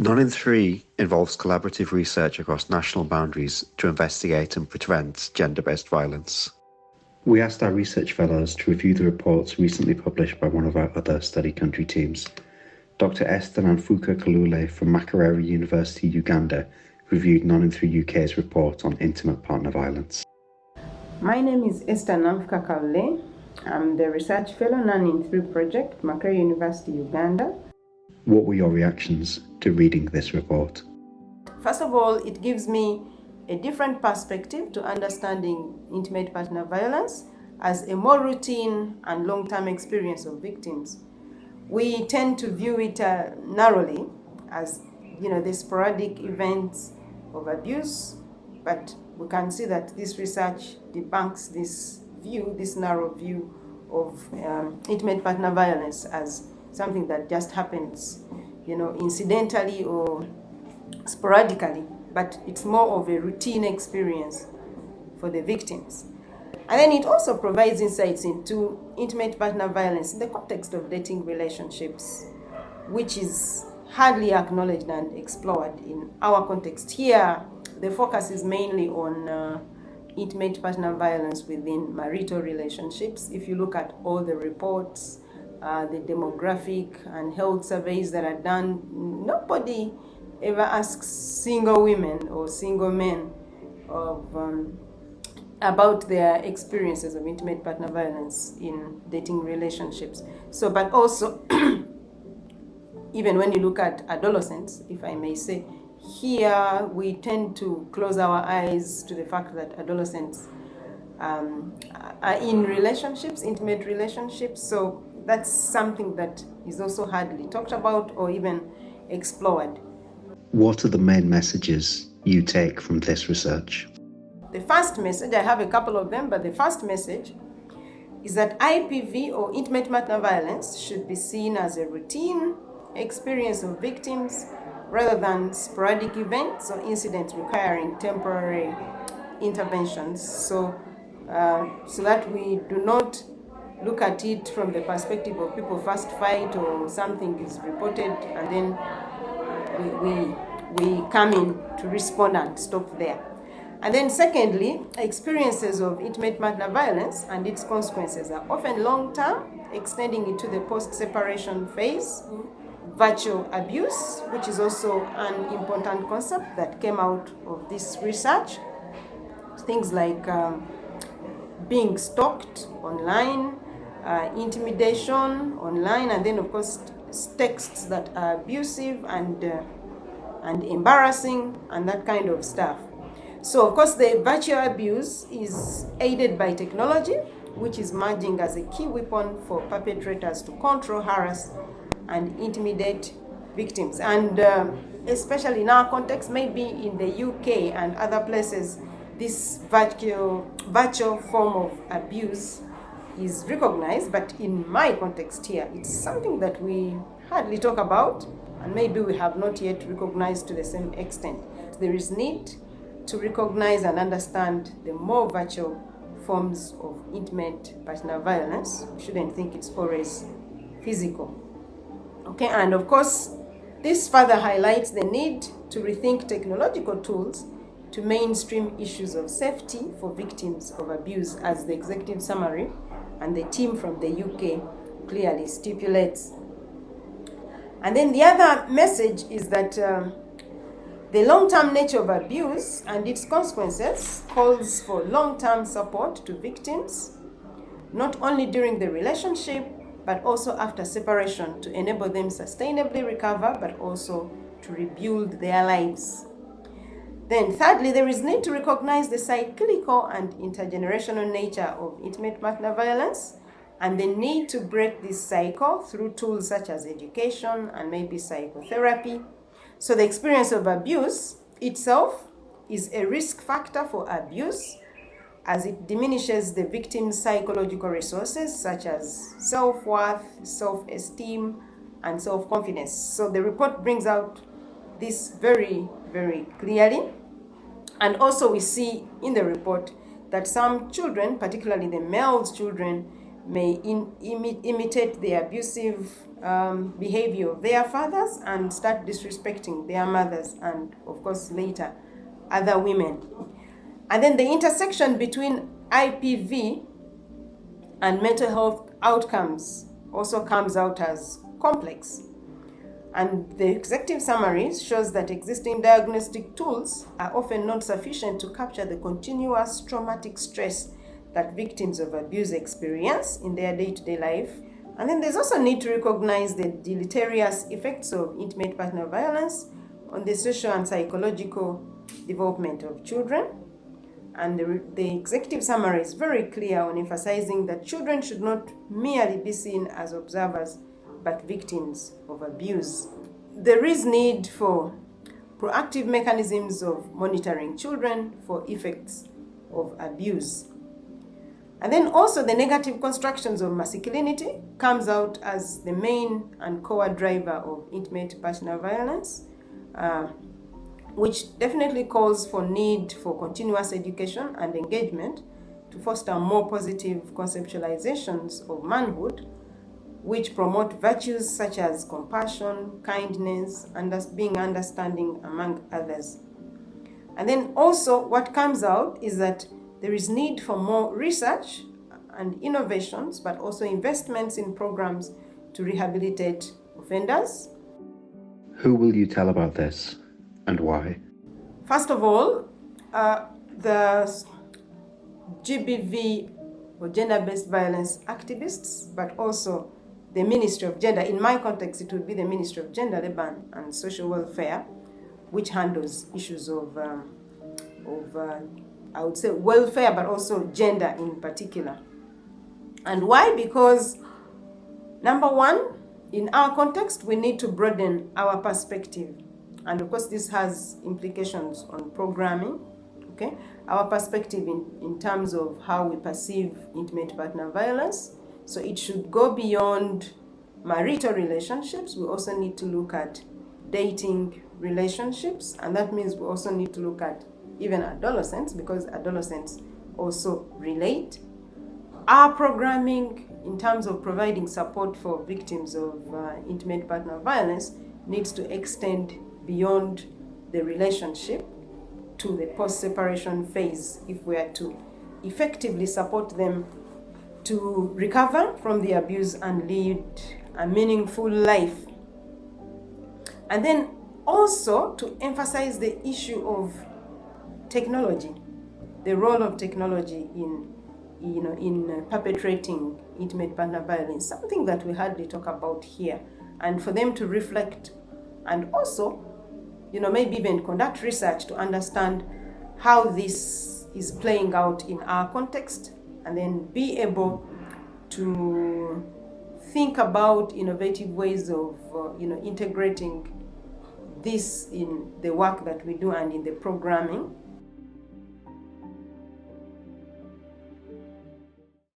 Ni3 involves collaborative research across national boundaries to investigate and prevent gender-based violence. We asked our research fellows to review the reports recently published by one of our other study country teams. Dr. Esther Nanfuka Kalule from Makerere University, Uganda, reviewed Ni3 UK's report on intimate partner violence. My name is Esther Nanfuka Kalule. I'm the research fellow Ni3 project, Makerere University, Uganda. What were your reactions to reading this report? First of all, it gives me a different perspective to understanding intimate partner violence as a more routine and long-term experience of victims. We tend to view it narrowly as, the sporadic events of abuse, but we can see that this research debunks this view, this narrow view of intimate partner violence as something that just happens, incidentally or sporadically, but it's more of a routine experience for the victims. And then it also provides insights into intimate partner violence in the context of dating relationships, which is hardly acknowledged and explored in our context. Here, the focus is mainly on intimate partner violence within marital relationships. If you look at all the reports, the demographic and health surveys that are done, nobody ever asks single women or single men about their experiences of intimate partner violence in dating relationships. So, but also, even when you look at adolescents, if I may say, here we tend to close our eyes to the fact that adolescents are in relationships, intimate relationships. So that's something that is also hardly talked about or even explored. What are the main messages you take from this research? The first message, I have a couple of them, but the first message is that IPV or intimate partner violence should be seen as a routine experience of victims rather than sporadic events or incidents requiring temporary interventions. So that we do not look at it from the perspective of people first fight or something is reported and then we come in to respond and stop there. And then secondly, experiences of intimate partner violence and its consequences are often long-term, extending into the post-separation phase. Virtual abuse, which is also an important concept that came out of this research. Things like being stalked online, intimidation online, and then of course texts that are abusive and embarrassing and that kind of stuff. So of course the virtual abuse is aided by technology, which is emerging as a key weapon for perpetrators to control, harass, and intimidate victims. And especially in our context, maybe in the UK and other places, this virtual form of abuse is recognized, but in my context here, it's something that we hardly talk about, and maybe we have not yet recognized to the same extent. There is need to recognize and understand the more virtual forms of intimate partner violence. We shouldn't think it's always physical. Okay, and of course, this further highlights the need to rethink technological tools to mainstream issues of safety for victims of abuse, as the executive summary and the team from the UK clearly stipulates. And then the other message is that the long-term nature of abuse and its consequences calls for long-term support to victims, not only during the relationship, but also after separation, to enable them sustainably recover, but also to rebuild their lives. Then thirdly, there is need to recognize the cyclical and intergenerational nature of intimate partner violence and the need to break this cycle through tools such as education and maybe psychotherapy. So the experience of abuse itself is a risk factor for abuse, as it diminishes the victim's psychological resources such as self-worth, self-esteem, and self-confidence. So the report brings out this very, very clearly. And also we see in the report that some children, particularly the male children, may imitate the abusive behavior of their fathers and start disrespecting their mothers and, of course, later other women. And then the intersection between IPV and mental health outcomes also comes out as complex. And the executive summary shows that existing diagnostic tools are often not sufficient to capture the continuous traumatic stress that victims of abuse experience in their day-to-day life. And then there's also a need to recognize the deleterious effects of intimate partner violence on the social and psychological development of children. And the executive summary is very clear on emphasizing that children should not merely be seen as observers, but victims of abuse. There is need for proactive mechanisms of monitoring children for effects of abuse. And then also the negative constructions of masculinity comes out as the main and core driver of intimate partner violence, which definitely calls for need for continuous education and engagement to foster more positive conceptualizations of manhood, which promote virtues such as compassion, kindness, and being understanding, among others. And then also what comes out is that there is need for more research and innovations, but also investments in programs to rehabilitate offenders. Who will you tell about this and why? First of all, the GBV or gender-based violence activists, but also the Ministry of Gender. In my context, it would be the Ministry of Gender, Labour and Social Welfare, which handles issues of I would say welfare, but also gender in particular. And why? Because number one, in our context, we need to broaden our perspective. And of course, this has implications on programming, okay? Our perspective in terms of how we perceive intimate partner violence. So it should go beyond marital relationships. We also need to look at dating relationships. And that means we also need to look at even adolescents, because adolescents also relate. Our programming in terms of providing support for victims of intimate partner violence needs to extend beyond the relationship to the post-separation phase if we are to effectively support them to recover from the abuse and lead a meaningful life. And then also to emphasize the issue of technology, the role of technology in perpetrating intimate partner violence, something that we hardly talk about here, and for them to reflect and also, maybe even conduct research to understand how this is playing out in our context, and then be able to think about innovative ways of, integrating this in the work that we do and in the programming